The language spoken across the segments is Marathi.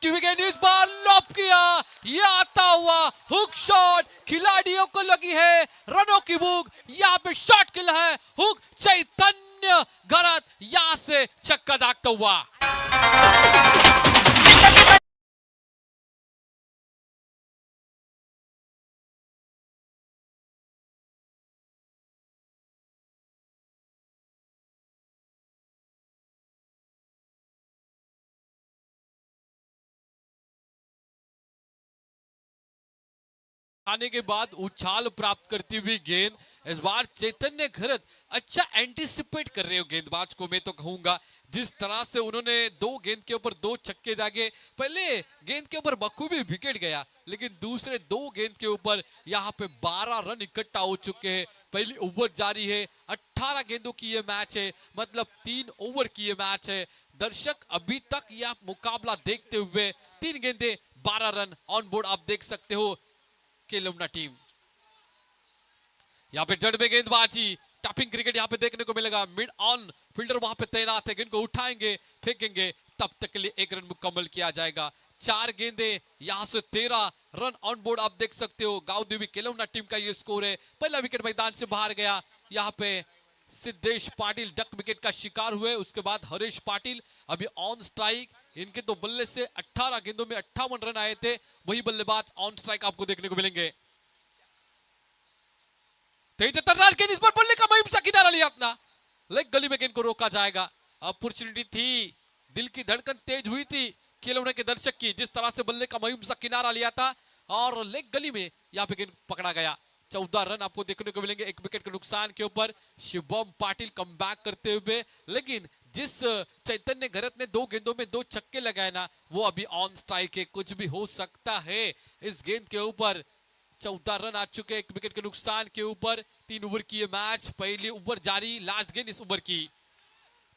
की विकेट इस बार लॉप किया, ये आता हुआ हुक शॉट खिलाड़ियों को लगी है रनों की भूख। यहाँ पे शॉट किल है, हुक चैतन्य गरत यहाँ से छक्का दागता हुआ। आने के बाद उछाल प्राप्त करती हुई गेंद, इस बार चैतन्य घरत अच्छा एंटीसिपेट कर रहे हो गेंदबाज को मैं तो कहूंगा। जिस तरह से उन्होंने दो गेंद के ऊपर दो छक्के दागे, पहले गेंद के ऊपर बखूबी विकेट गया, लेकिन दूसरे दो गेंद के ऊपर यहाँ पे 12 रन इकट्ठा हो चुके हैं। पहली ओवर जारी है, 18 गेंदों की ये मैच है, मतलब 3 ओवर की ये मैच है। दर्शक अभी तक यह मुकाबला देखते हुए 3 गेंदे 12 रन ऑन बोर्ड आप देख सकते हो केलुमना टीम। यहाँ पे जड़ में गेंदबाजी, टैपिंग क्रिकेट यहाँ पे देखने को मिलेगा। मिड ऑन फील्डर वहां पे तैनात है, गेंद को उठाएंगे फेंकेंगे, तब तक के लिए 1 रन मुकम्मल किया जाएगा। 4 गेंदे यहाँ से 13 रन ऑन बोर्ड आप देख सकते हो। गांव देवी केलुमना टीम का ये स्कोर है। पहला विकेट मैदान से बाहर गया, यहाँ पे सिद्धेश पाटिल डक विकेट का शिकार हुए। उसके बाद हरीश पाटिल अभी ऑन स्ट्राइक, इनके तो बल्ले से 18 गेंदों में 58 रन आए थे। वही बल्लेबाज ऑन स्ट्राइक आपको देखने को मिलेंगे। तेज तर्रार गेंद, इस पर बल्ले का महिम सा किनारा लिया अपना, लेग गली में गेंद को रोका जाएगा। अपॉर्चुनिटी थी, दिल की धड़कन तेज हुई थी केलुमना के दर्शक की, जिस तरह से बल्ले का महिम सा किनारा लिया था और लेग गली में यहाँ पे गेंद पकड़ा गया। 14 रन आपको देखने को मिलेंगे 1 विकेट के नुकसान के ऊपर। शिवम पाटिल कमबैक करते हुए, लेकिन जिस चैतन्य घरत ने 2 गेंदों में 2 छक्के लगाए ना, वो अभी ऑन स्ट्राइक है, कुछ भी हो सकता है इस गेंद के ऊपर। 14 रन आ चुके 1 विकेट के नुकसान के ऊपर। 3 ओवर की ये मैच, पहली ओवर जारी, लास्ट गेंद इस ओवर की।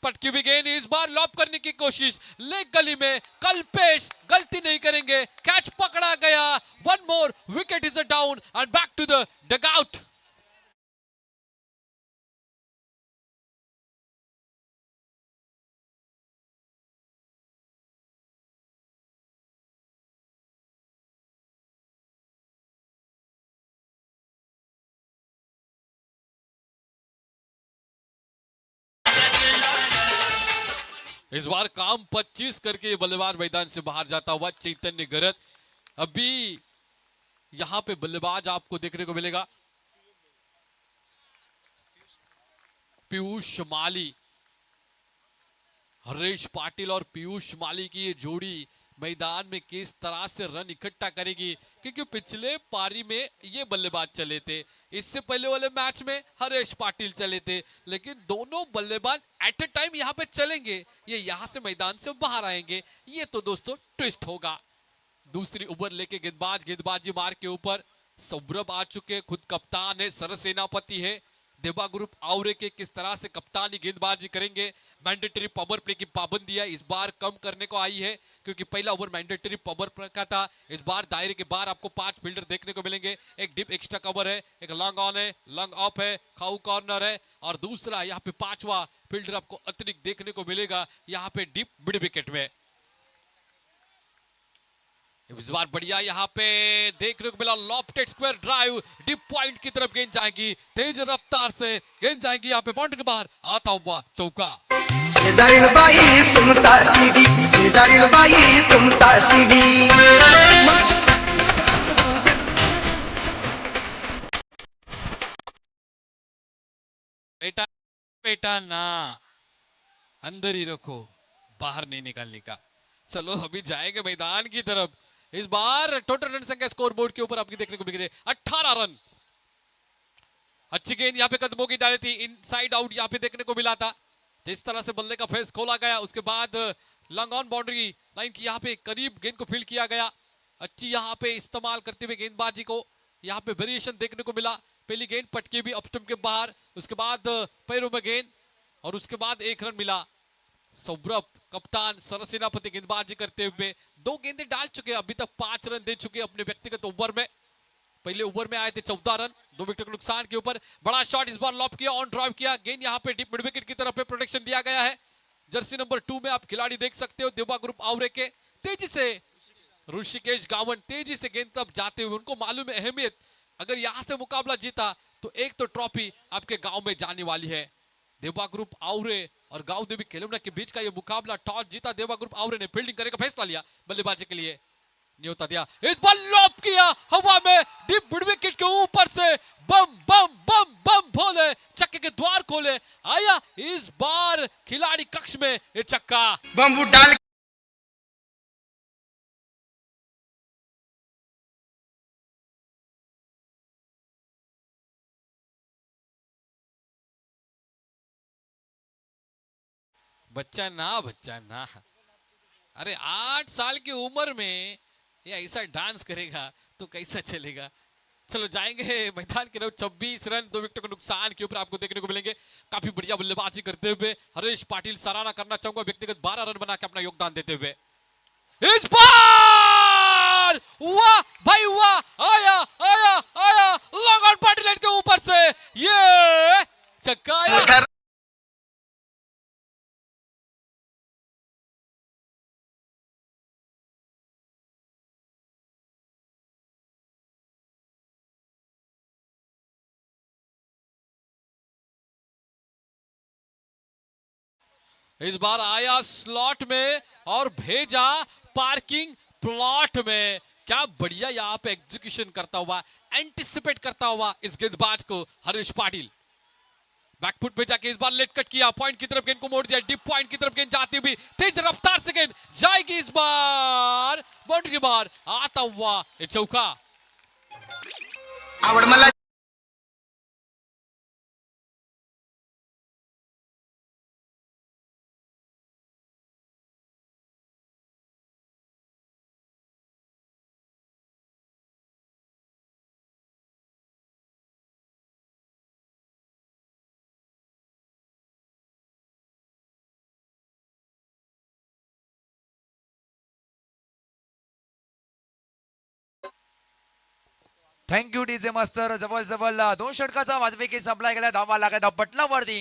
पटकी हुई गेंद, इस बार लॉप करने की कोशिश, लेग गली में कल्पेश गलती नहीं करेंगे, कैच पकड़ा गया। 1 more wicket is down and back to the dugout. इस बार काम 25 करके बल्लेबाज मैदान से बाहर जाता हुआ चैतन्य गरत। अभी यहां पे बल्लेबाज आपको देखने को मिलेगा पीयूष माली। हरीश पाटिल और पीयूष माली की ये जोड़ी मैदान में किस तरह से रन इकट्ठा करेगी, क्योंकि पिछले पारी में ये बल्लेबाज चले थे, इससे पहले वाले मैच में हरीश पाटिल चले थे, लेकिन दोनों बल्लेबाज एट ए टाइम यहाँ पे चलेंगे, ये यहाँ से मैदान से बाहर आएंगे, ये तो दोस्तों ट्विस्ट होगा। दूसरी ओवर लेके गेंदबाजी मार के ऊपर सौरभ आ चुके, खुद कप्तान है, सरसेनापति है। देवा ग्रुप आवरे के किस तरह से कप्तानी गेंदबाजी करेंगे। मैंडेटरी पावर प्ले की पाबंदी है इस बार कम करने को आई है, क्योंकि पहला ओवर मैंडेटरी पावर प्ले का था, इस बार दायरे के बाहर आपको 5 फील्डर देखने को मिलेंगे। एक डीप एक्स्ट्रा कवर है, एक लॉन्ग ऑन है, लॉन्ग ऑफ है, खाऊ कॉर्नर है, और दूसरा यहाँ पे 5वां फील्डर आपको अतिरिक्त देखने को मिलेगा यहाँ पे डीप मिड विकेट में। इस बार बढ़िया यहाँ पे देखने को मिला lofted square drive, deep point की तरफ गेंद जाएगी, तेज रफ्तार से गेंद जाएगी यहाँ पे बाउंड्री के बाहर, आता हुआ चौका। बेटा बेटा ना, अंदर ही रखो, बाहर नहीं निकालने का। चलो अभी जाएंगे मैदान की तरफ। इस बार टोटल रन संख्या स्कोर बोर्ड के ऊपर आपको देखने को मिले 18 रन। अच्छी गेंद यहाँ पे कदमों की डाली थी, इनसाइड आउट यहाँ पे देखने को मिला था। जिस तरह से बल्ले का फेस खोला गया, उसके बाद लॉन्ग ऑन बाउंड्री लाइन की यहाँ पे करीब गेंद को फील्ड किया गया। अच्छी यहाँ पे इस्तेमाल करते हुए गेंदबाजी को यहाँ पे वेरिएशन देखने को मिला। पहली गेंद पटकी भी अपस्टंप के बाहर, उसके बाद पैरों में गेंद, और उसके बाद 1 रन मिला। सौरभ कप्तान सरसेनापति गेंदबाजी करते हुए 2 गेंदें डाल चुके, अभी तक 5 रन दे चुके अपने व्यक्तिगत ओवर में। पहले ओवर में आए थे 14 रन 2 विकेट के नुकसान के ऊपर। बड़ा शॉट इस बार लॉप किया, ऑन ड्राइव किया, गेंद यहाँ पे डीप मिड विकेट की तरफ पे प्रोटेक्शन दिया गया है। जर्सी नंबर 2 में आप खिलाड़ी देख सकते हो देवा ग्रुप आवरे के, तेजी से ऋषिकेश गावन तेजी से गेंद तब जाते हुए, उनको मालूम है अहमियत, अगर यहां से मुकाबला जीता तो एक तो ट्रॉफी आपके गांव में जाने वाली है। देवा ग्रुप आवरे और गांव देवी केलुना के बीच का ये मुकाबला, टॉस जीता देवा ग्रुप आवरे ने, फील्डिंग करने का फैसला लिया, बल्लेबाजी के लिए न्योता दिया, इस बॉल लॉप किया हवा में, डीप मिड विकेट के ऊपर से बम बम बम बम भोले, छक्के के द्वार खोले, आया इस बार खिलाड़ी कक्ष में ये छक्का, बम्बू डाल बच्चा ना, अरे 8 साल की उम्र में ये ऐसा डांस करेगा तो कैसा चलेगा। चलो जाएंगे मैदान की तरफ, 26 रन 2 विकेट के नुकसान के ऊपर आपको देखने को मिलेंगे। काफी बढ़िया बल्लेबाजी करते हुए हरीश पाटिल सराहना करना चाहूंगा, व्यक्तिगत 12 रन बना के अपना योगदान देते हुए। इस बार वाह भाई वाह, आया आया आया लॉन्ग ऑन पाटिल के ऊपर से ये छक्का आया। इस बार आया स्लॉट में और भेजा पार्किंग प्लॉट में। क्या बढ़िया यहाँ पे एग्जीक्यूशन करता हुआ, एंटिसिपेट करता हुआ इस गेंदबाज को हरीश पाटिल। बैकफुट पे जाके इस बार लेट कट किया, पॉइंट की तरफ गेंद को मोड़ दिया, डीप पॉइंट की तरफ गेंद जाती हुई तेज रफ्तार से गेंद जाएगी इस बार बाउंड्री के बाहर, आता हुआ ये चौका। आवड मला थँक्यू डीजे मास्तर. जवळ जवळ 2 षटकाचा वाजपेयी संपला गेला, धावा लागला पटलावरती.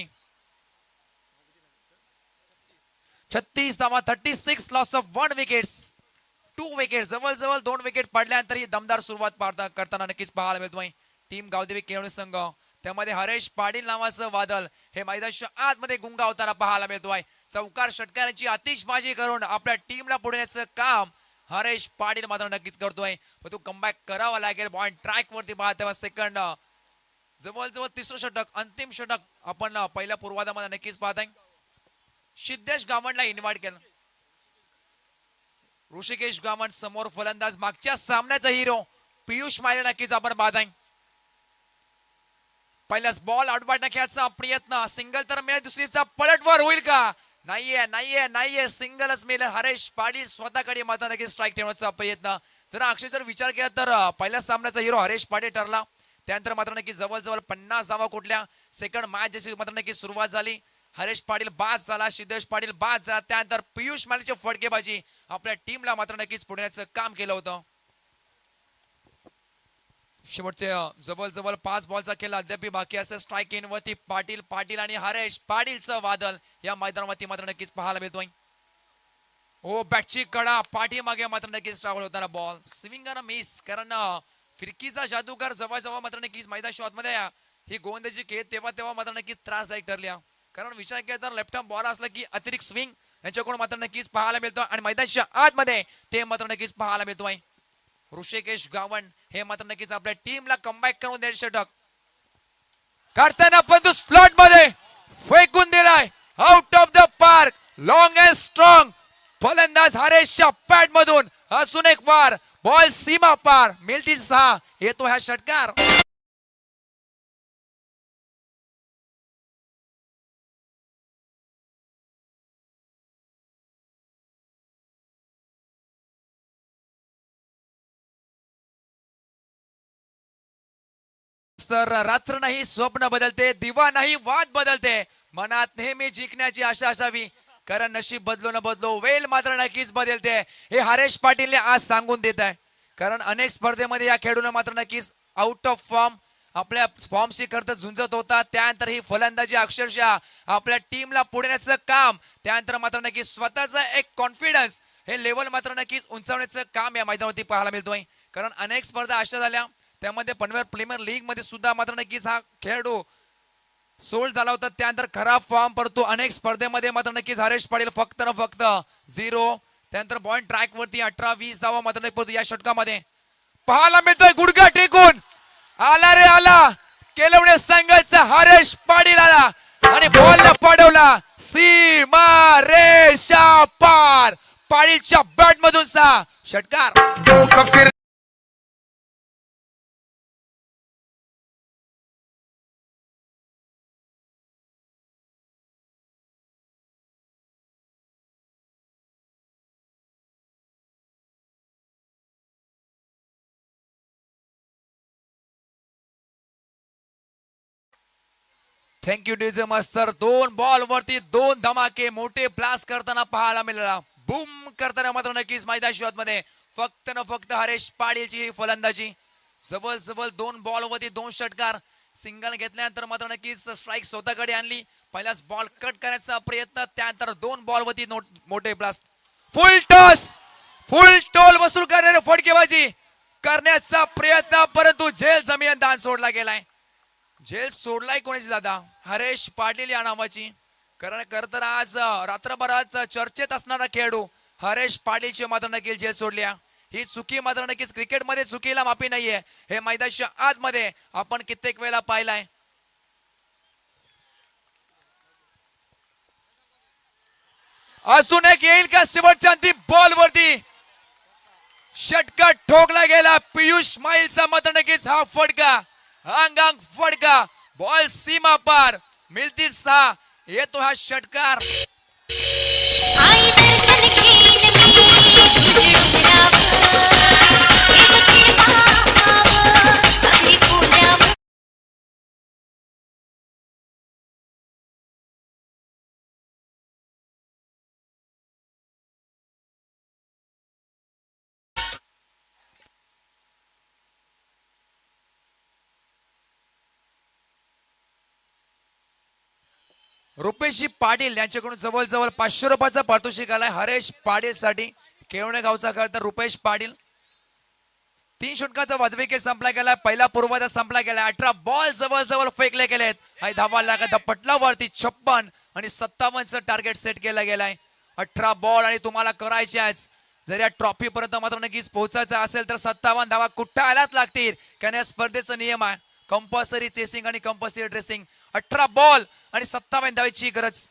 36 धावा, 36 लॉस ऑफ 1 विकेट्स, 2 विकेट, जवळ जवळ 2 विकेट पडल्यानंतर ही दमदार सुरुवात करताना नक्कीच पाहायला मिळतोय टीम गावदेवी केळवणी संघ. त्यामध्ये हरेश पाटील नावाचं वादळ हे मैदानाच्या आतमध्ये गुंगावताना पाहायला मिळतोय. चौकार षटकारांची आतिषबाजी करून आपल्या टीमला पुढे नेण्याचं काम हरेश पाटील मात्र नक्कीच करतोय. पण तो कमबॅक करावा लागेल. बॉल ट्रॅक वरती पाहत तेव्हा सेकंड, जवळजवळ तिसरं षटक, अंतिम षटक आपण पहिल्या पूर्वार्धामध्ये नक्कीच पाहत आहे. सिद्धेश गावंडला इन्व्हाइट केलं. ऋषिकेश गावंड समोर फलंदाज, मागच्या सामन्याचा हिरो पियुष मायले नक्कीच आपण पाहत आहे. पहिल्याच बॉल आउटबाउंड खेळायचा प्रयत्न, सिंगल तर मिळेल, दुसरीचा पलटवार होईल का? नाहीये नाहीये नाहीये, सिंगलच मिळेल. हरेश पाटील स्वतःकडे मात्र नक्कीच स्ट्राईक ठेवण्याचा प्रयत्न. जरा अक्षय जर विचार केला तर पहिल्या सामन्याचा हिरो हरेश पाटील ठरला. त्यानंतर मात्र नक्की जवळजवळ 50 धावा कुठल्या. सेकंड मॅच जशी मात्र नक्की सुरुवात झाली, हरेश पाटील बाद झाला, सिद्धेश पाटील बाद झाला. त्यानंतर पियुष मालीची फटकेबाजी आपल्या टीमला मात्र नक्कीच पुढण्याचं काम केलं होतं. शेवटचे जवळजवळ 5 बॉलचा खेळ अद्याप बाकी असं स्ट्राईक इन वरती पाटील पाटील आणि हरेश पाटीलचं वादळ या मैदानावरती मात्र नक्कीच पाहायला मिळतोय. ओ बॅटची कडा पाठीमागे मात्र नक्कीच ट्रॅव्हल होताना बॉल स्विंग मिस, कारण फिरकीचा जादूगार जवळजवळ मात्र नक्कीच मैदान शॉट मध्ये ही गोंदाची खेळ तेव्हा मात्र नक्कीच त्रासदायक ठरल्या. कारण विचार केला तर लेफ्ट हँड बॉल असला की अतिरिक्त स्विंग यांच्याकडून मात्र नक्कीच पाहायला मिळतो आणि मैदानाच्या आतमध्ये ते मात्र नक्कीच पाहायला मिळतोय. ऋषिकेश गावंड हे मात्र नक्कीच आपल्या टीमला कमबॅक करून देईल. षटक करताना पण तो स्लॉट मध्ये फेकून दिलाय, out of the park. Long and strong फलंदाज हरेशच्या पॅड मधून अजून एक वार, बॉल सीमा पार, मिळतील 6. येतो हा षटकार. रात्र नाही स्वप्न बदलते, दिवा नाही वाद बदलते. मनात नेहमी जिंकण्याची आशा असावी, कारण नशीब बदलो न बदलो वेळ मात्र नक्कीच बदलते. हे हरेश पाटीलने आज सांगून देत आहे. कारण अनेक स्पर्धेमध्ये या खेळाडूने मात्र नक्कीच आउट ऑफ फॉर्म आपल्या फॉर्मशी करत झुंजत होता. त्यानंतर ही फलंदाजी अक्षरशः आपल्या टीमला पुढे नेण्याचं काम, त्यानंतर मात्र नक्की स्वतःचा एक कॉन्फिडन्स हे लेवल मात्र नक्कीच उंचावण्याचं काम या मैदानावरती पाहायला मिळतोय. कारण अनेक स्पर्धा अशा झाल्या त्यामध्ये पनवेल प्रीमियर लीग मध्ये सुद्धा मात्र नक्कीच हा खेळाडू सोल्ड झाला होता. त्यानंतर खराब फॉर्म परंतु अनेक स्पर्धेमध्ये मात्र नक्कीच हरेश पाटील फक्त ना फक्त 0. त्यानंतर पॉइंट ट्रॅक वरती 18-20 धावा मात्र नक्की या षटकामध्ये पाहायला मिळतोय. गुडघा टेकून आला रे आला केलवणे संघाचा हरेश पाटील आला आणि बॉल पाडवला सीमा रेषा पार. पाटीलच्या बॅट मधून षटकार. Thank you DJ master. 2 बॉल वरती 2 धमाके मोठे ब्लास्ट करताना पाहायला मिळाला. बूम करताना मात्र नक्कीच मैदानी मध्ये फक्त न फक्त हरेश पाटीलची ही फलंदाजी. जवळ 2 बॉल वरती 2 षटकार. सिंगल घेतल्यानंतर मात्र नक्कीच स्ट्राईक स्वतःकडे आणली. पहिलाच बॉल कट करण्याचा प्रयत्न, त्यानंतर 2 बॉल वरती मोठे ब्लास्ट. फुल टॉस फुल टोल वसूल करणारे फटकेबाजी करण्याचा प्रयत्न, परंतु झेल जमीन दान सोडला गेलाय. झेल सोडलाय कोणाची दादा? हरेश पाटील या नावाची. कारण तर आज रात्रभरात चर्चेत असणारा खेळाडू हरेश पाटीलची मात्र नक्कीच झेल सोडल्या. ही चुकी मात्र नक्कीच क्रिकेटमध्ये चुकीला माफी नाहीये. हे मैदानाच्या आतमध्ये आपण कित्येक वेळा पाहिलाय. अजून एक येईल का शेवटच्या अंतिम बॉल वरती षटका ठोकला गेला. पियुष माईलचा मात्र नक्कीच हा फटका अंगांग फटका. बॉल सीमा पार मिळती 6. येतो हा षटकार. रुपेशजी पाटील यांच्याकडून जवळ 500 रुपयाचा पारितोषिक आलाय हरेश पाटील साठी. केवणे गावचा करता रुपेश पाटील. 3 षटकाचा वाजवी खेळ संपला गेला. पहिला पूर्वार्ध संपला गेला. 18 बॉल जवळ फेकले गेलेत. आणि धावा लागत पटलावरती 56 आणि 57चं टार्गेट सेट केला गेलाय. 18 बॉल आणि तुम्हाला करायचे आहेत जर या ट्रॉफी पर्यंत मात्र नक्कीच पोहोचायचं असेल तर 57 धावा कुठं आल्याच लागतील. कारण या स्पर्धेचा नियम आहे कंपल्सरी चेसिंग आणि कंपल्सरी ड्रेसिंग. 18 बॉल आणि 57 धावांची गरज.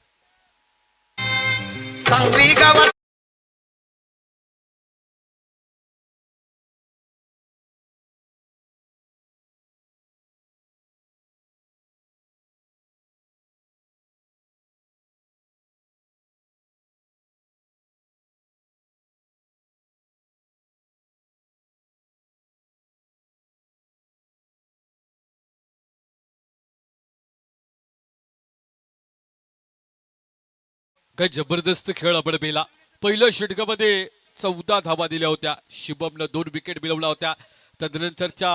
काय जबरदस्त खेळ आपण पाहिला. पहिल्या षटकामध्ये 14 धावा दिल्या होत्या. शुभमनं 2 विकेट मिळवल्या होत्या. तदनंतरच्या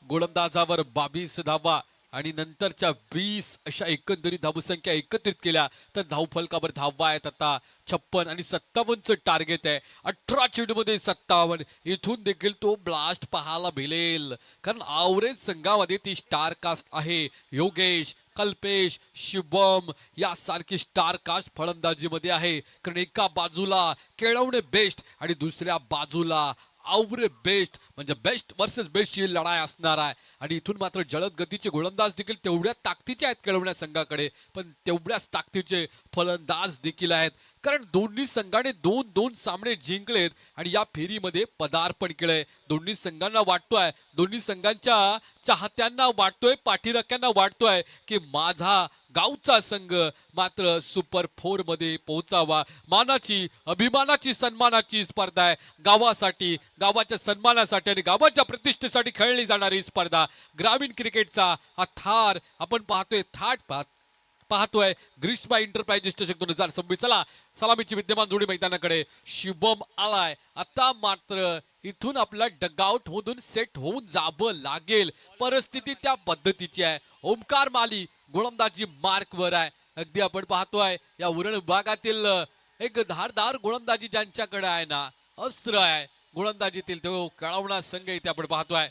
गोलंदाजावर 22 धावा आणि नंतरच्या 20 अशा एकंदरीत धावसंख्या एकत्रित केल्या तर धावफलकावर धावा आहेत आता 56 आणि 57चं टार्गेट आहे. 18 चेंडूमध्ये 57. इथून देखील तो ब्लास्ट पाहायला मिळेल कारण आवरेज संघामध्ये ती स्टार कास्ट आहे. योगेश, कल्पेश, शुभम यासारखी स्टार कास्ट फलंदाजीमध्ये आहे. कारण एका बाजूला केळवणे बेस्ट आणि दुसऱ्या बाजूला आवरे बेस्ट म्हणजे बेस्ट वर्सेस बेस्टची लढाई असणार आहे. आणि इथून मात्र जलद गतीचे गोलंदाज देखील तेवढ्या ताकदीचे आहेत केळवण्या संघाकडे, पण तेवढ्याच ताकदीचे फलंदाज देखील आहेत. कारण दोन्ही संघाने 2-2 सामने जिंकलेत आणि या फेरीमध्ये पदार्पण केलंय. दोन्ही संघांना वाटतोय, दोन्ही संघांच्या चाहत्यांना वाटतोय, पाठीराख्यांना वाटतोय की माझा गावचा संघ मात्र सुपर 4 मध्ये पोहोचावा. मानाची, अभिमानाची, सन्मानाची स्पर्धा आहे. गावासाठी, गावाच्या सन्मानासाठी आणि गावाच्या प्रतिष्ठेसाठी खेळली जाणारी स्पर्धा. ग्रामीण क्रिकेटचा हा थार आपण पाहतोय, पाहतोय ग्रीष्मा एंटरप्राइजेस चषक 2026. चला सलामीची विद्यमान जोडी मैदानाकडे. शुभम आलाय आता मात्र इथून आपला डगआउट मधून सेट होऊन जावं लागेल. परिस्थिती त्या पद्धतीची आहे. ओमकार माली गोलंदाजी मार्कवर आहे. अगदी आपण पाहतोय या उरण विभागातील एक धारदार गोलंदाजी ज्यांच्याकडे आहे ना, अस्त्र आहे गोलंदाजीतील, तो कळवणा संघ इथे आपण पाहतोय.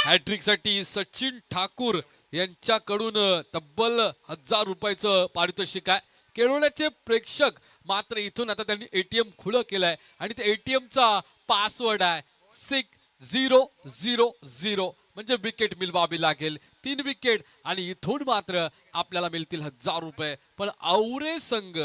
हॅट्रिक साठी सचिन ठाकूर यांच्याकडून तब्बल 1000 रुपयाचं पारितोषिक आहे. केळवण्याचे प्रेक्षक मात्र इथून आता त्यांनी एटीएम खुलं केलंय आणि त्या एटीएमचा पासवर्ड आहे 6000, म्हणजे विकेट मिळवावी लागेल. 3 विकेट आणि इथून मात्र आपल्याला मिळतील 1000 रुपये. पण आवरे संघ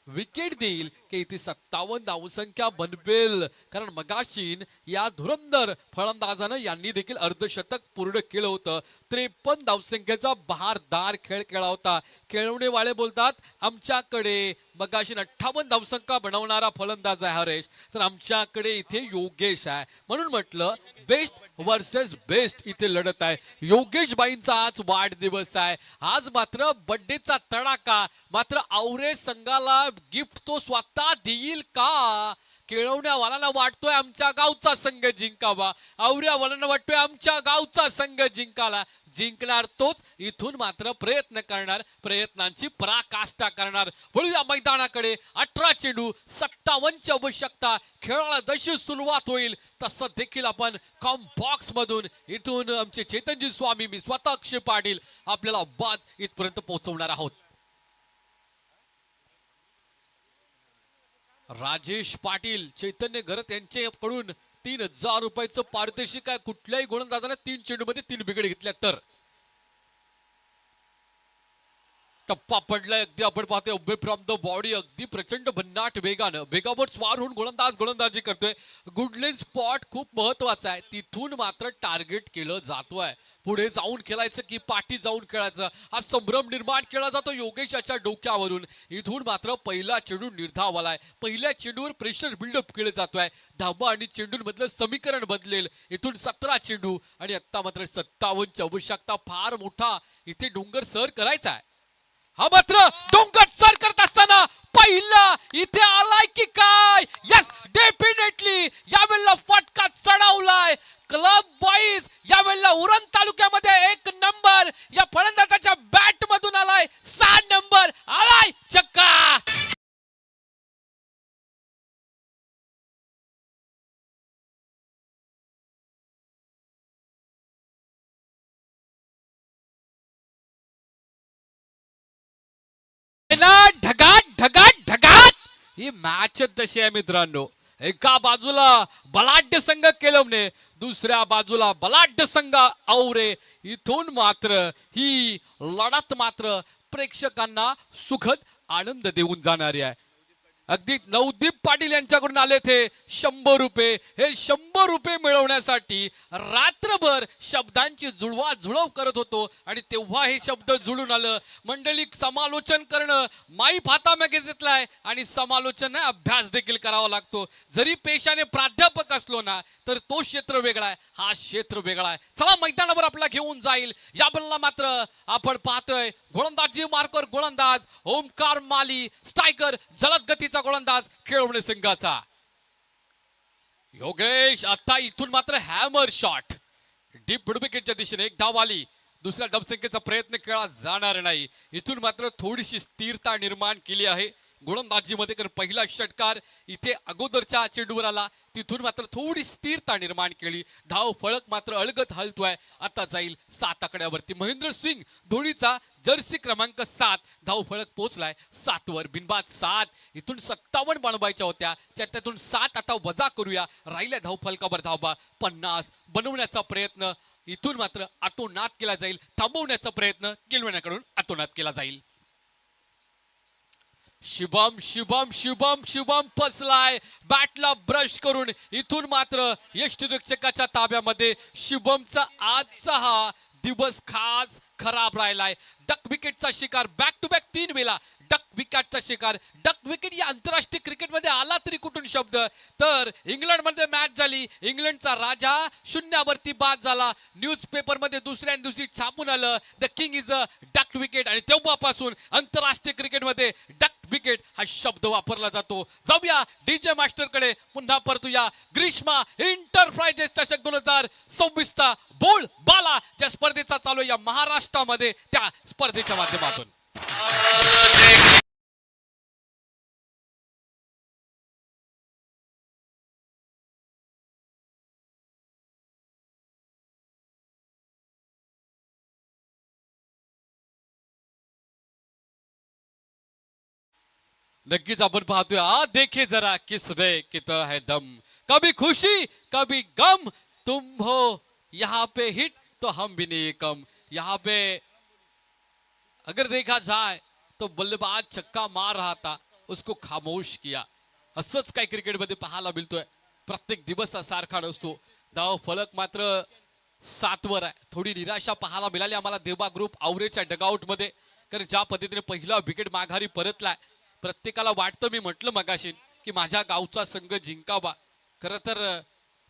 विकेट देईल की इथे 57 धावसंख्या बनवेल, कारण मगाशीन या धुरंधर फलंदाजानं यांनी देखील अर्धशतक पूर्ण केलं होतं. 53 धावसंख्येचा बहारदार खेळ केला होता. केळवणेवाले बोलतात आमच्याकडे मगाशीन 58 धावसंख्या बनवणारा फलंदाज आहे हरेश, तर आमच्याकडे इथे योगेश आहे. म्हणून म्हटलं बेस्ट वर्सेस बेस्ट इथे लढत आहे. योगेश बाईंचा आज वाढदिवस आहे. आज मात्र बर्थडेचा तडाखा. मात्र आवरे संघाला गिफ्ट तो स्वतः देईल का? केळवण्यावाल्यांना वाटतोय आमच्या गावचा संघ जिंकावा, आवऱ्यावाल्यांना वाटतोय आमच्या गावचा संघ जिंकाला. जिंकणार तोच. इथून मात्र प्रयत्न करणार, प्रयत्नांची पराकाष्ठा करणार. वळूया मैदानाकडे. 18 चेंडू 57ची आवश्यकता. खेळाला जशी सुरुवात होईल तसं देखील आपण बॉक्स मधून इथून आमचे चेतनजी स्वामी, मी स्वतः अक्षय पाटील आपल्याला बाद इथपर्यंत पोहोचवणार आहोत. राजेश पाटील, चैतन्य घरत यांच्याकडून 3000 रुपयाचं पारितोषिक आहे. कुठल्याही गोलंदाजाने 3 चेंडूमध्ये 3 विकेट घेतल्या तर. टप्पा पडलाय. अगदी आपण पाहतोय उभे फ्रॉम द बॉडी, अगदी प्रचंड भन्नाट वेगानं वेगावर स्वार होऊन गोलंदाजी करतोय. गुडलेन स्पॉट खूप महत्वाचा आहे. तिथून मात्र टार्गेट केलं जातोय. पुढे जाऊन खेळायचं की पाठी जाऊन खेळायचं, हा संभ्रम निर्माण केला जातो योगेशाच्या डोक्यावरून. इथून मात्र पहिला चेंडू निर्धावालाय. पहिल्या चेंडूवर प्रेशर बिल्डअप केलं जातोय. धाबा आणि चेंडूंमधलं समीकरण बदलेल. इथून 17 चेंडू आणि आता मात्र 57ची आवश्यकता. फार मोठा इथे डोंगर सर करायचा आहे. हा मात्र डोंगर सर करत असताना पहिला इथे आलाय की काय? यस, डेफिनेटली यावेळेला फटका चढवलाय. क्लब बॉईज यावेळेला उरण तालुक्यामध्ये 1 नंबर या फलंदाजाच्या बॅट मधून आलाय. 6 नंबर आलाय चक्का. ढगात ढगात ढगात ही मॅच तशी आहे मित्रांनो. एका बाजूला बलाढ्य संघ केलवणे, दुसऱ्या बाजूला बलाढ्य संघ आवरे. इथून मात्र ही लढत मात्र प्रेक्षकांना सुखद आनंद देऊन जाणारी आहे. अगदी नवदीप पाटील यांच्याकडून आले थे 100 रुपये. हे 100 रुपये मिळवण्यासाठी रात्रभर शब्दांची जुळवाजुळव करत होतो आणि तेव्हा हे शब्द जुळून आलं. मंडळी, समालोचन करणं माईप हातामध्ये घेतलाय आणि समालोचन अभ्यास देखील करावा लागतो. जरी पेशाने प्राध्यापक असलो ना तर तो क्षेत्र वेगळा आहे, हा क्षेत्र वेगळा आहे. चला मैदानावर आपला घेऊन जाईल. या बल्ला मात्र आपण पाहतोय गोलंदाजी मार्कर गोलंदाज ओमकार माली, स्ट्रायकर जलद गतीचा गोलंदाज खेळवणे संघाचा. योगेश आता इथून मात्र हॅमर शॉट डीप विकेटच्या दिशेने. 1 धाव आली. दुसऱ्या धावसंख्येचा प्रयत्न केला जाणार नाही. इथून मात्र थोडीशी स्थिरता निर्माण केली आहे गोलंदाजीमध्ये. कारण पहिला षटकार इथे अगोदरच्या चेंडूवर आला, तिथून मात्र थोडी स्थिरता निर्माण केली. धाव फळक मात्र अलगद हलतोय. आता जाईल 7 आकड्यावरती. महेंद्र सिंग धोनीचा जर्सी क्रमांक 7 धाव फळक पोहोचलाय 7 वर. बिनबाद 7. इथून 57 बनवायच्या होत्या, त्यातून 7 आता वजा करूया. राहिल्या धाव फलकावर धावा 50 बनवण्याचा प्रयत्न इथून मात्र आतोनात केला जाईल. थांबवण्याचा प्रयत्न केलवण्याकडून आतोनात केला जाईल. शुभम शुभम शुभम शुभम फसलाय बॅटला ब्रश करून. इथून मात्र यष्टिरक्षकाच्या ताब्यामध्ये. शुभमचा आजचा हा दिवस खास खराब राहिलाय. डक विकेटचा शिकार बॅक टू बॅक 3 वेळा डक विकेटचा शिकार. डक विकेट या आंतरराष्ट्रीय क्रिकेटमध्ये आला तरी कुठून शब्द. तर इंग्लंडमध्ये मॅच झाली, इंग्लंडचा राजा 0वरती बाद झाला. न्यूजपेपरमध्ये दुसऱ्या दिवशी छापून आलं the king is a duck wicket. आणि तेव्हापासून आंतरराष्ट्रीय क्रिकेटमध्ये डक विकेट हा शब्द वापरला जातो. जाऊया डीजे मास्टर कडे पुन्हा परतूया. ग्रीष्मा इंटरप्राइजेस चषक 2026 चा बोल बाला ज्या स्पर्धेचा चालू आहे या महाराष्ट्रामध्ये त्या स्पर्धेच्या माध्यमातून नक्कीच आपण पाहतोय. देखे जरा किसबे कितना है दम, कभी खुशी कभी गम, तुम हो यहाँ पे हिट तो हम भी नहीं कम. यहाँ पे अगर देखा जाए तो बल्लेबाज छक्का मार रहा था, उसको खामोश किया. असंच काही क्रिकेटमध्ये पाहायला मिळतोय. प्रत्येक दिवस सारखा नसतो. धाव फलक मात्र 7 वर आहे. थोडी निराशा पाहायला मिळाली आम्हाला देवा ग्रुप आवरेच्या डगआउट मध्ये, कारण ज्या पद्धतीने पहिला विकेट माघारी परतलाय. प्रत्येकाला वाटतं, मी म्हटलं मगाशी, की माझ्या गावचा संघ जिंकावा. खरं तर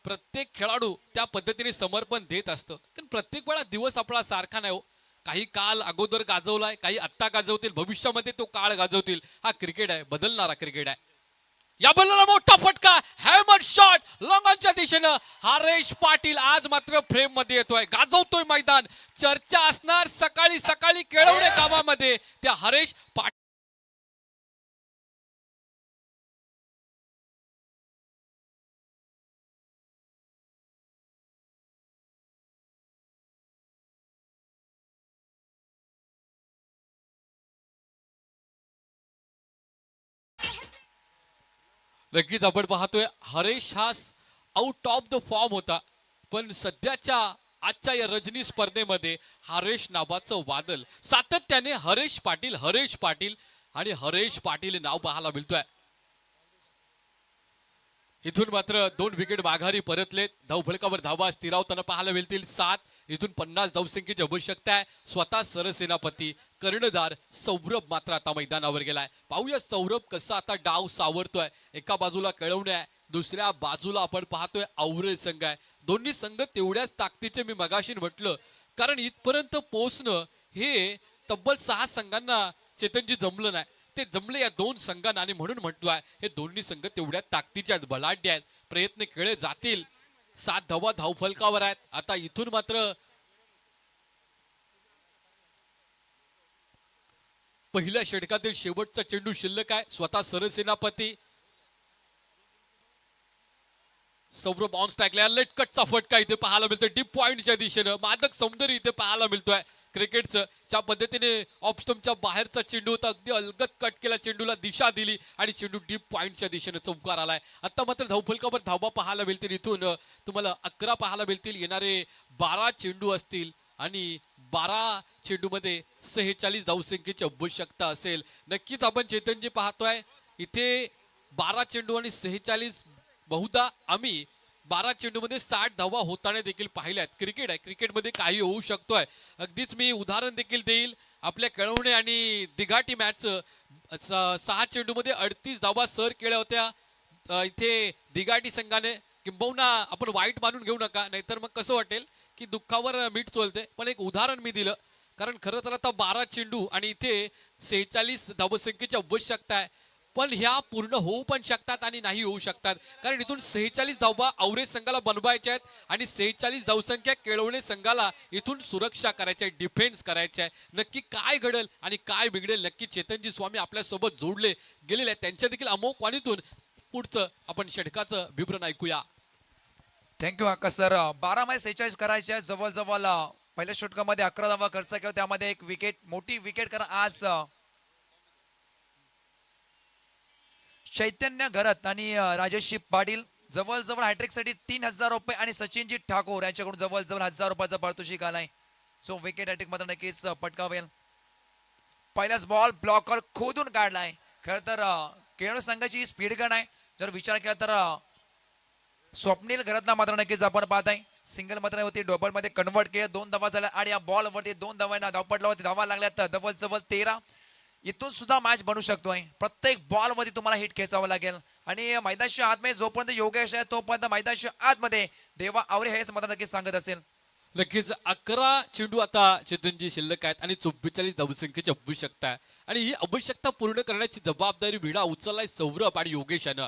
प्रत्येक खेळाडू त्या पद्धतीने समर्पण देत असतं, कारण प्रत्येक वेळा दिवस आपला सारखा नाही हो. काही काल अगोदर गाजवलाय, काही आत्ता गाजवतील, भविष्यामध्ये तो काळ गाजवतील. हा क्रिकेट आहे, बदलणारा क्रिकेट आहे. या बॉलला मोठा फटका, हॅमर शॉट लॉंगॉनच्या दिशेनं. हरेश पाटील आज मात्र फ्रेम मध्ये येतोय, गाजवतोय मैदान. चर्चा असणार सकाळी सकाळी केळवणे गावामध्ये त्या हरेश पाटील. नक्कीच आपण पाहतोय हरेश हा आउट ऑफ द फॉर्म होता, पण सध्याच्या आजच्या या रजनी स्पर्धेमध्ये हरेश नावाचं वादळ सातत्याने हरेश पाटील आणि हरेश पाटील नाव पाहायला मिळतोय. इथून मात्र 2 विकेट माघारी परतलेत. धावफलकावर धावा स्थिरावताना पाहायला मिळतील 7. इथून 50 धावसंख्येची आवश्यकता आहे. स्वतः सरसेनापती कर्णधार सौरभ मात्र आता मैदानावर गेलाय. पाहूया सौरभ कसा आता डाव सावरतोय. एका बाजूला कळवणे आहे, दुसऱ्या बाजूला आपण पाहतोय आवरे संघ आहे. दोन्ही संघ तेवढ्याच ताकदीचे मी मगाशी म्हटलं, कारण इथपर्यंत पोहोचणं हे तब्बल 6 संघांना चेतनजी जमलं नाही. ते जमले या 2 संघांना, आणि म्हणून म्हटलोय हे दोन्ही संघ तेवढ्या ताकदीचे आहेत, बलाढ्य आहेत. प्रयत्न केले जातील. 7 धावा धावफलकावर आहेत. आता इथून मात्र पहिल्या षटकातील शेवटचा चेंडू शिल्लक आहे. स्वतः सरसेनापती सौरभ ऑन स्ट्राईकला. लेटकटचा फटका इथे पाहायला मिळतोय डीप पॉइंटच्या दिशेनं. मादक सौंदर्य इथे पाहायला मिळतोय क्रिकेटचं. ज्या पद्धतीने ऑफ स्टंपच्या बाहेरचा चेंडू होता, अगदी अलगद कट केला, चेंडूला दिशा दिली आणि चेंडू डीप पॉइंटच्या दिशेने चौकार आलाय. आता मात्र धावफलकावर धावा पाहायला मिळतील. इथून तुम्हाला 11 पाहायला मिळतील. येणारे 12 चेंडू असतील आणि 12 चेंडूमध्ये 46 धावसंख्येची आवश्यकता असेल. नक्कीच आपण चेतनजी पाहतोय इथे 12 चेंडू आणि 46. बहुधा आम्ही 12 चेंडूमध्ये 60 धावा होताना देखील पाहिल्यात. क्रिकेट आहे, क्रिकेटमध्ये काही होऊ शकतोय. अगदीच मी उदाहरण देखील देईल. आपल्या कळवणे आणि दिघाटी मॅच 6 चेंडूमध्ये 38 धावा सर केल्या होत्या इथे दिघाटी संघाने. किंबहुना आपण वाईट मानून घेऊ नका, नाहीतर मग कसं वाटेल की दुःखावर मीठ चोलते. पण एक उदाहरण मी दिलं, कारण खरं तर आता 12 चेंडू आणि इथे 46 धावसंख्येची आवश्यकता आहे. पण ह्या पूर्ण होऊ पण शकतात आणि नाही होऊ शकतात, कारण इथून 46 धावा आवरेज संघाला बनवायच्या आहेत आणि 46 धावसंख्या केळवणे संघाला इथून सुरक्षा करायची आहे, डिफेन्स करायचे आहे. नक्की काय घडेल आणि काय बिघडेल, नक्की चेतनजी स्वामी आपल्यासोबत जोडले गेलेले आहेत. त्यांच्या देखील अमोघ वाणीतून पुढचं आपण षटकाचं विवरण ऐकूया. थँक्यू आकाश सर. 12 मध्ये 46 करायचे आहे. जवळजवळ पहिल्या षटकामध्ये 11 धावा खर्च केला, त्यामध्ये एक विकेट, मोठी विकेट. कारण आज चैतन्य घरत आणि राजेशजी पाटील जवळजवळ हॅट्रिक साठी 3000 रुपये आणि सचिनजी ठाकूर यांच्याकडून जवळजवळ 1000 रुपयाचा पारितोषिक आलाय. सो विकेट हॅट्रिक मध्ये नक्कीच पटकावेल. पहिलाच बॉल ब्लॉकर खोदून काढलाय. खर तर केरळ संघाची स्पीड गन आहे. जर विचार केला तर स्वप्नील घरातला मात्र नक्कीच आपण पाहत आहे. सिंगल मात्र होती, डबल मध्ये कन्वर्ट केलं, 2 धावा झाल्या आणि या बॉल वरती 2 धावांना धावपटल्यावरती धावा लागल्या तर जवळजवळ 13. इथून सुद्धा मॅच बनू शकतोय. प्रत्येक बॉल मध्ये तुम्हाला हिट खेचावं लागेल आणि मैदानाच्या आतमध्ये जोपर्यंत योगेश आहे तोपर्यंत मैदानाच्या आतमध्ये देवा आवरे हेच मात्र नक्कीच सांगत असेल. नक्कीच 11 चेंडू आता चेतनजी शिल्लक आहेत आणि 44 धावसंख्येची आवश्यकता आहे. आणि ही आवश्यकता पूर्ण करण्याची जबाबदारी विडा उचललाय सौरभ आणि योगेशानं.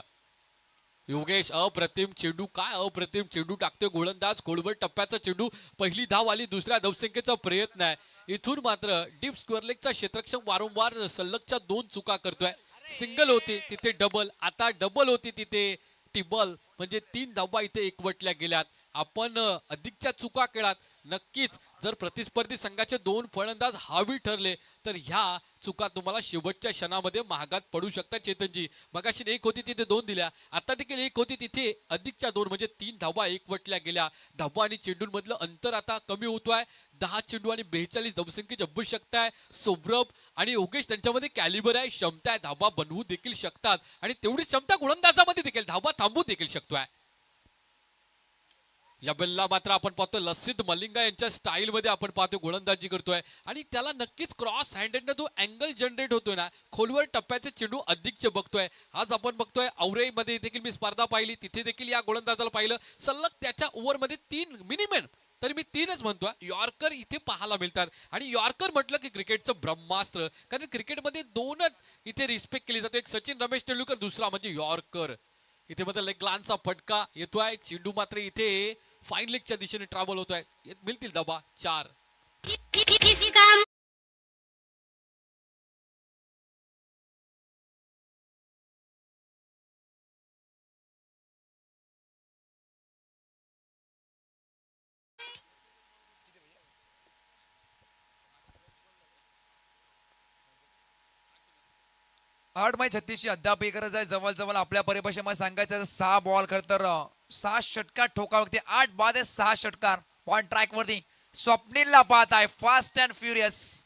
योगेश अप्रतिम चेंडू, काय अप्रतिम चेंडू टाकतोय गोलंदाज. खोलवर टप्प्याचा चेंडू, पहिली धाव आली, दुसऱ्या धावसंख्येचा प्रयत्न आहे. इथून मात्र डीप स्क्वेअर लेगचा क्षेत्ररक्षक वारंवार सलगच्या 2 चुका करतोय. सिंगल होती तिथे डबल, आता डबल होती तिथे टिबल, म्हणजे 3 धावा इथे एकवटल्या गेल्यात. आपण अधिकच्या चुका केलात. नक्कीच जर प्रतिस्पर्धी संघाचे 2 फलंदाज हावी ठरले तर ह्या चुका तुम्हाला शेवटच्या क्षणामध्ये महागात पडू शकतात. चेतनजी, मगाशी 1 होती तिथे 2 दिल्या, आता देखील 1 होती तिथे अधिकच्या 2, म्हणजे 3 धावा एकवटल्या गेल्या. धावा आणि चेंडूंमधलं अंतर आता कमी होतोय. 10 चेंडू आणि 42 धावसंख्येची आवश्यकता आहे. सौरभ आणि योगेश त्यांच्यामध्ये कॅलिबर आहे, क्षमता आहे, धावा बनवू देखील शकतात आणि तेवढी क्षमता गोलंदाजामध्ये देखील धावा थांबवू देखील शकतोय. या बल्ला मात्र आपण पाहतो लसित मलिंगा यांच्या स्टाईल मध्ये आपण पाहतो गोलंदाजी करतोय आणि त्याला नक्कीच क्रॉस हँडेडनं तो अँगल जनरेट होतोय ना, खोलवर टप्प्याचे चेंडू अधिकचे बघतोय. आज आपण बघतोय औरईमध्ये देखील मी स्पर्धा पाहिली, तिथे देखील या गोलंदाजाला पाहिलं. सलग त्याच्या ओव्हरमध्ये 3 मिनिमम, तरी मी 3च म्हणतोय, यॉर्कर इथे पाहायला मिळतात. आणि यॉर्कर म्हटलं की क्रिकेटचं ब्रह्मास्त्र, कारण क्रिकेटमध्ये 2च इथे रिस्पेक्ट केली जाते, एक सचिन रमेश तेंडुलकर, दुसरा म्हणजे यॉर्कर. इथे मात्र लेग ग्लान्सचा फटका येतोय. चेंडू मात्र इथे फाईन लेगच्या दिशेने ट्रॅव्हल होतोय. मिळतील धावा 4. आठ मै 36ची अद्याप ही गरज आहे. जवळ आपल्या परिभाषेमध्ये सांगायचं 6 बॉल खर तर 6 षटकार ठोकावरती, 8 बाद 6 षटकार पॉइंट ट्रॅक वरती. स्वप्नीलला पाहत आहे फास्ट अँड फ्युरियस,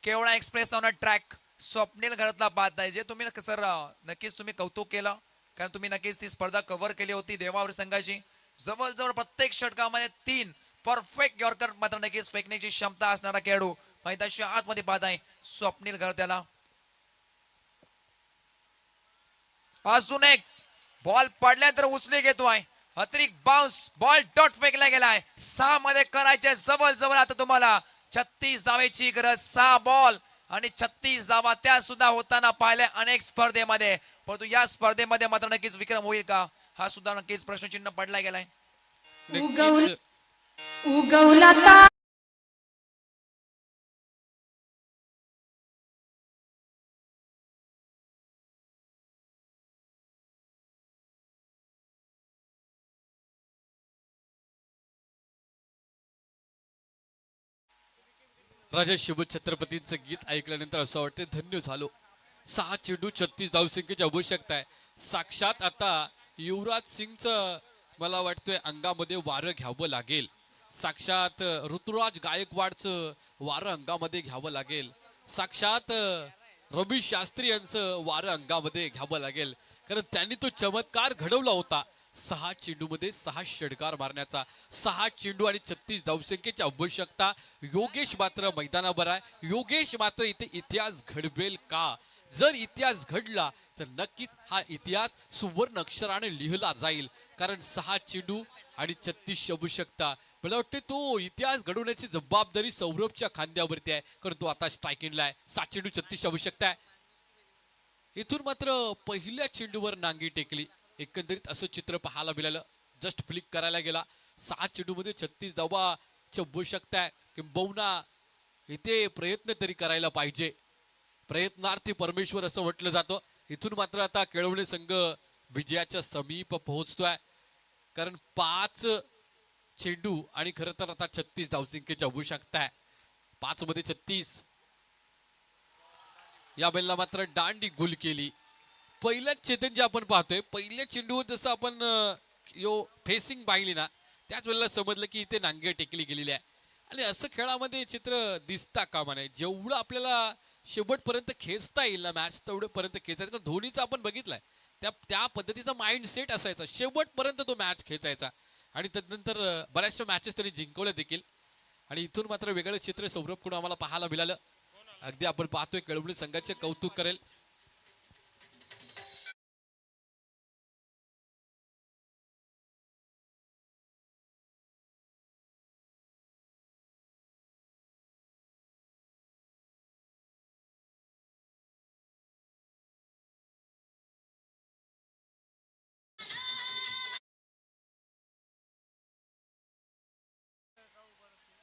केवढा express on a track. Swapnil घरातला पाहत आहे, जे तुम्ही सर नक्कीच तुम्ही कौतुक केलं, कारण तुम्ही नक्कीच ती स्पर्धा कव्हर केली होती देवावर संघाची. जवळ प्रत्येक षटकामध्ये 3 परफेक्ट यॉर्कर मात्र नक्कीच फेकण्याची क्षमता असणारा खेळाडू मैदानाच्या आतमध्ये पाहत आहे स्वप्नील घरत्याला. अजून एक बॉल पडल्यानंतर उचली घेतोय, अतिरिक्त बाउन्स बॉल डॉट फेकला गेलाय. 6 मध्ये करायचे जवळ आता तुम्हाला 36 धावेची गरज. 6 बॉल आणि 36 धावा, त्या सुद्धा होताना पाहिल्या अनेक स्पर्धेमध्ये, परंतु या स्पर्धेमध्ये मात्र नक्कीच विक्रम होईल का, हा सुद्धा नक्कीच प्रश्नचिन्ह पडला गेलाय. उगवला राजा शिवछत्रपतींचं गीत ऐकल्यानंतर असं वाटतं धन्य झालो. 6 चेंडू 36 धावसंख्येची आवश्यकता आहे. साक्षात आता युवराज सिंगचं मला वाटतंय अंगामध्ये वारं घ्यावं लागेल. साक्षात ऋतुराज गायकवाडचं वारं अंगामध्ये घ्यावं लागेल. साक्षात रवी शास्त्री यांचं वारं अंगामध्ये घ्यावं लागेल, कारण त्यांनी तो चमत्कार घडवला होता. 6 चेंडूमध्ये 6 षटकार मारण्याचा. 6 चेंडू आणि 36 धावसंख्येची आवश्यकता. योगेश मात्र मैदानावर आहे. योगेश मात्र इथे इतिहास घडवेल का? जर इतिहास घडला तर नक्कीच हा इतिहास सुवर्ण अक्षराने लिहिला जाईल, कारण 6 चेंडू आणि 36 आवश्यकता. मला वाटते तो इतिहास घडवण्याची जबाबदारी सौरभच्या खांद्यावरती आहे, कारण तो आता स्ट्रायकिंगला आहे. 7 चेंडू 36 आवश्यकता आहे. इथून मात्र पहिल्या चेंडूवर नांगी टेकली. एकंदरीत असं चित्र पाहायला मिळालं. जस्ट फ्लिक करायला गेला. 6 चेंडूमध्ये 36 धावाची आवश्यकता आहे. किंबहुना इथे प्रयत्न तरी करायला पाहिजे. प्रयत्नार्थी परमेश्वर असं म्हटलं जातं. इथून मात्र आता केळवणे संघ विजयाच्या समीप पोहोचतोय, कारण 5 चेंडू आणि खरं तर आता 36 धावसंख्येची आवश्यकता आहे. 5 मध्ये 36. या बेलला मात्र दांडी गुल केली. पहिल्याच चेतन जे आपण पाहतोय, पहिल्या चेंडूवर जसं आपण फेसिंग पाहिली ना, त्याच वेळेला समजलं की इथे नांगे टेकली गेलेली आहे. आणि असं खेळामध्ये चित्र दिसता कामा नये. जेवढं आपल्याला शेवटपर्यंत खेचता येईल ना मॅच, तेवढ्यापर्यंत खेचायचं. कारण धोनीचा आपण बघितलाय, त्या पद्धतीचा माइंड सेट असायचा, शेवटपर्यंत तो मॅच खेचायचा. आणि त्यानंतर बऱ्याचशा मॅचेस तरी जिंकवल्या देखील. आणि इथून मात्र वेगळं चित्र सौरभ कडून आम्हाला पाहायला मिळालं. अगदी आपण पाहतोय केळवणे संघाचे कौतुक करेल.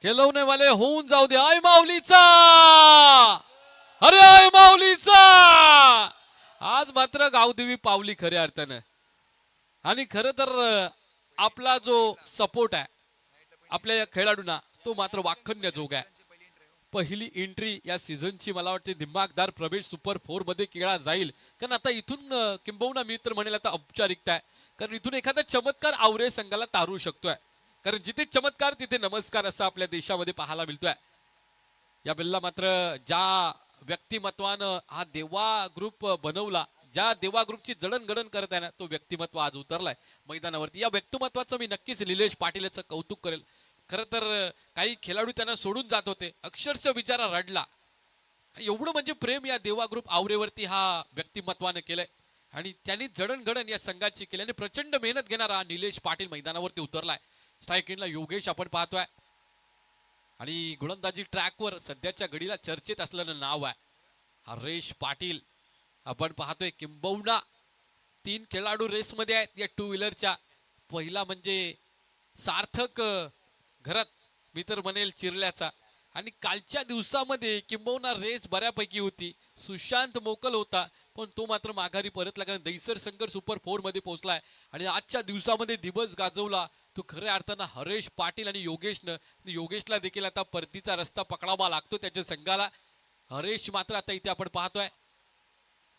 खेळवणे वाले होऊन जाऊ दे. आय माऊलीचा, अरे आय माऊलीचा. आज मात्र गावदेवी पावली खऱ्या अर्थानं. आणि खरं तर आपला जो सपोर्ट आहे आपल्या या खेळाडूंना तो मात्र वाखण्यजोग आहे. पहिली एंट्री या सीझनची मला वाटते दिमागदार प्रवेश सुपर 4 मध्ये केला जाईल. कारण आता इथून किंबहुना मी तर म्हणेल आता औपचारिकता आहे. कारण इथून एखादा चमत्कार आवरे संघाला तारू शकतोय. कारण जिथे चमत्कार तिथे नमस्कार असं आपल्या देशामध्ये पाहायला मिळतोय. या बिल्ला मात्र ज्या व्यक्तिमत्वानं हा देवा ग्रुप बनवला, ज्या देवा ग्रुपची जडणघडण करत आहे ना, तो व्यक्तिमत्व आज उतरलाय मैदानावरती. या व्यक्तिमत्वाचं मी नक्कीच निलेश पाटील याचं कौतुक करेल. खरं तर काही खेळाडू त्यांना सोडून जात होते, अक्षरशः बिचारा रडला. एवढं म्हणजे प्रेम या देवा ग्रुप आवरेवरती हा व्यक्तिमत्वानं केलंय. आणि त्यांनी जडणघडण या संघाची केली आणि प्रचंड मेहनत घेणारा निलेश पाटील मैदानावरती उतरलाय. स्ट्रायकिंगला योगेश आपण पाहतोय आणि गोलंदाजी ट्रॅकवर सध्याच्या घडीला चर्चेत असलेलं नाव आहे हरेश पाटील. आपण पाहतोय किंबहुना 3 खेळाडू रेसमध्ये आहेत या 2 व्हीलरच्या. पहिला म्हणजे सार्थक घरात मी तर म्हणेल चिरल्याचा. आणि कालच्या दिवसामध्ये किंबहुना रेस बऱ्यापैकी होती. सुशांत मोकल होता पण तो मात्र माघारी परतला कारण दैसर संघ सुपर 4 मध्ये पोहोचलाय. आणि आजच्या दिवसामध्ये दिवस गाजवला तो खऱ्या अर्थानं हरेश पाटील आणि योगेशला देखील आता परतीचा रस्ता पकडावा लागतो त्याच्या संघाला. हरेश मात्र आता इथे आपण पाहतोय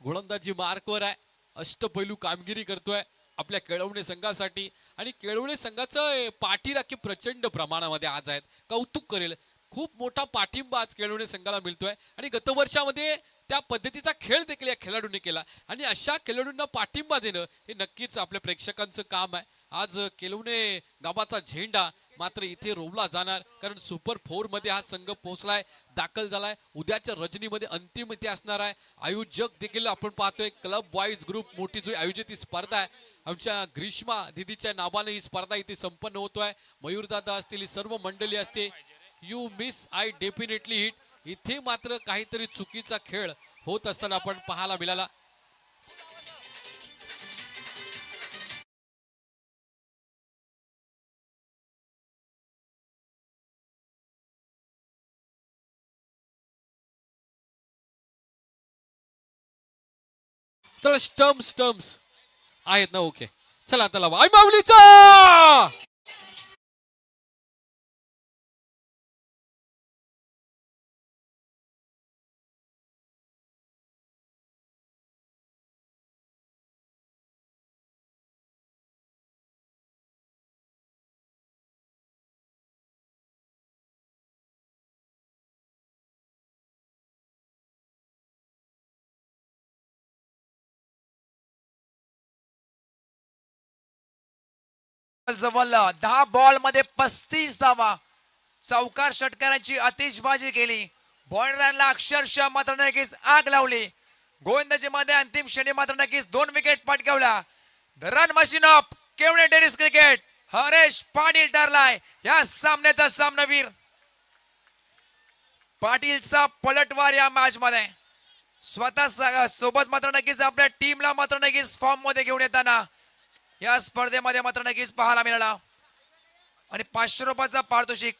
गोलंदाजी मार्कवर आहे, अष्टपैलू कामगिरी करतोय आपल्या केळवणे संघासाठी. आणि केळवणे संघाचं पाठीराखी प्रचंड प्रमाणामध्ये आज आहेत. कौतुक करेल, खूप मोठा पाठिंबा आज केळवणे संघाला मिळतोय. आणि गतवर्षामध्ये त्या पद्धतीचा खेळ देखील या खेळाडूंनी केला. आणि अशा खेळाडूंना पाठिंबा देणं हे नक्कीच आपल्या प्रेक्षकांचं काम आहे. आज केळवणे गावाचा झेंडा मात्र इथे रोवला जाणार कारण सुपर 4 मध्ये हा संघ पोहोचलाय, दाखल झालाय. उद्याच्या रजनीमध्ये अंतिम इथे असणार आहे. आयोजक देखील आपण पाहतोय क्लब वाईज ग्रुप मोठी जो आयोजित ही स्पर्धा आहे आमच्या ग्रीष्मा दिदीच्या नावाने ही स्पर्धा इथे संपन्न होतोय. मयूरदादा असतील, ही सर्व मंडळी असते. You miss I definitely hit. इथे मात्र काहीतरी चुकीचा खेळ होत असताना आपण पाहायला मिळाला. चला स्टम्प्स आहेत ना, ओके. चला आता लावा. आय माऊलीचा, जवळ 10 बॉल मध्ये 35 धावा. चौकार षटकारांची आतिषबाजी केली. बॉलरला अक्षरशः मात्र नक्कीच आग लावली. गोलंदाजी मध्ये अंतिम क्षणी मात्र नक्कीच 2 विकेट पटकावल्या. The run machine of Kevane tennis cricket Haresh Patil ठरलाय या सामन्याचा सामनावीर. पाटीलचा पलटवार या मॅच मध्ये स्वतः सोबत मात्र नक्कीच आपल्या टीमला मात्र नक्कीच फॉर्म मध्ये घेऊन येताना या स्पर्धेमध्ये मात्र नक्कीच पाहायला मिळाला. आणि 500 रुपयाचा पारितोषिक